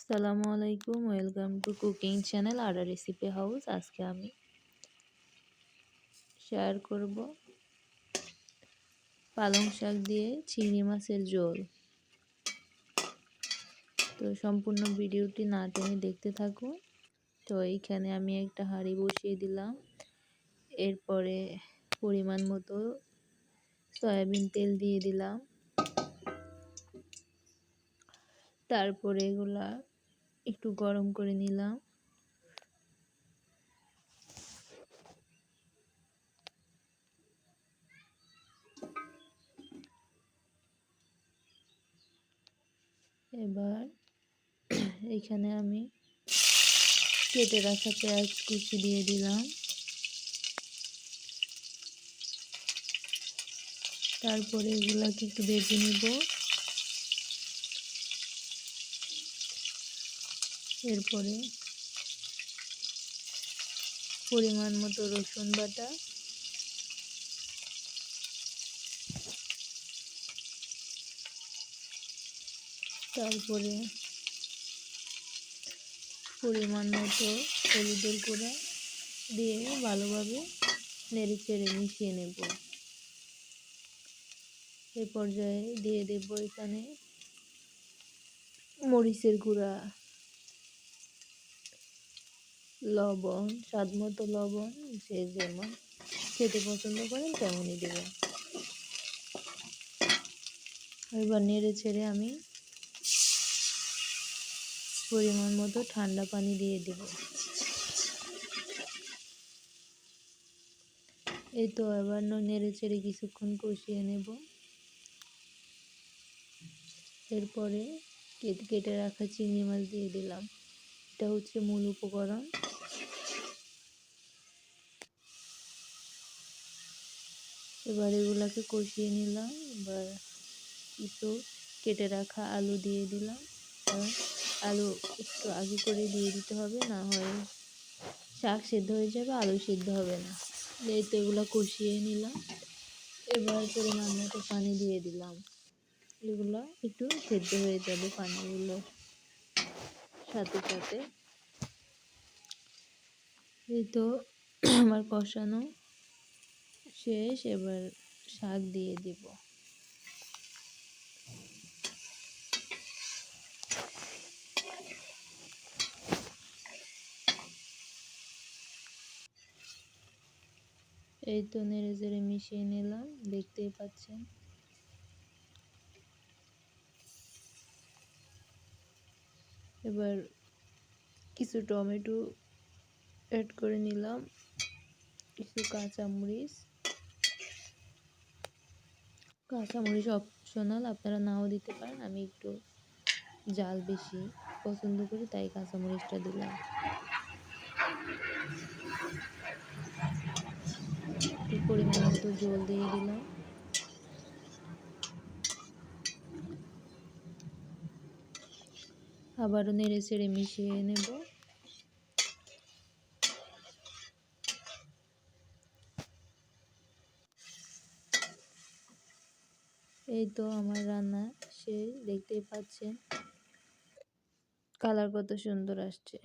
আসসালামু আলাইকুম, welcome to cooking channel আর রেসিপি হাউস। আজকে আমি শেয়ার করব পালং শাক দিয়ে চিংড়ি মাছের ঝোল। তো সম্পূর্ণ ভিডিওটি না টেনে দেখতে থাকুন। তো এইখানে আমি একটা হাঁড়ি বসিয়ে দিলাম, এরপরে পরিমাণ মতো সয়াবিন তেল দিয়ে দিলাম, তারপরে এগুলা একটু গরম করে নিলাম। এবার এখানে আমি কেটে রাখা পেঁয়াজ কুচি দিয়ে দিলাম, তারপরে এগুলাকে একটু ভেজে নিব। এরপরে পরিমাণ মতো রসুন বাটা, তারপরে পরিমাণ মতো হলুদের গুঁড়া দিয়ে ভালোভাবে নেড়ে চেড়ে মিশিয়ে নেব। এই পর্যায়ে দিয়ে দেব এখানে মরিচের গুঁড়া, লবণ, স্বাদ মতো লবণ, যে যেমন খেতে পছন্দ করেন তেমনই দেবেন। এবার নেড়ে ছেড়ে আমি পরিমাণ মতো ঠান্ডা পানি দিয়ে দেব। এই তো এবার নেড়ে চেড়ে কিছুক্ষণ কষিয়ে নেব। এরপরে কেটে রাখা চিংড়ি মাছ দিয়ে দিলাম। এটা হচ্ছে মূল উপকরণ। এবার এগুলাকে কষিয়ে নিলাম। এবার কিছু কেটে রাখা আলু দিয়ে দিলাম। আলু একটু আগে করে দিয়ে দিতে হবে, না হয় শাক সিদ্ধ হয়ে যাবে, আলু সিদ্ধ হবে না। এই তো এগুলো কষিয়ে নিলাম। এবার পরিমাণ মতো পানি দিয়ে দিলাম। এগুলো একটু সেদ্ধ হয়ে যাবে পানিগুলো সাথে সাথে। এই তো আমার কষানো শেষ। এবার শাক দিয়ে দিব। এই তো নেড়ে চেড়ে মিশিয়ে নিলাম, দেখতেই পাচ্ছেন। এবার কিছু টমেটো অ্যাড করে নিলাম, কিছু কাঁচামরিচ অপশনাল, আপনারা নাও দিতে পারেন। আমি একটু ঝাল বেশি পছন্দ করি, তাই কাঁচামরিচটা দিলাম। একটু পরিমাণ মতো জল দিয়ে দিলাম। আবারও নেড়ে চেড়ে মিশিয়ে নেব। এই তো আমার রান্না শেষ, দেখতেই পাচ্ছেন কালার কত সুন্দর আসছে।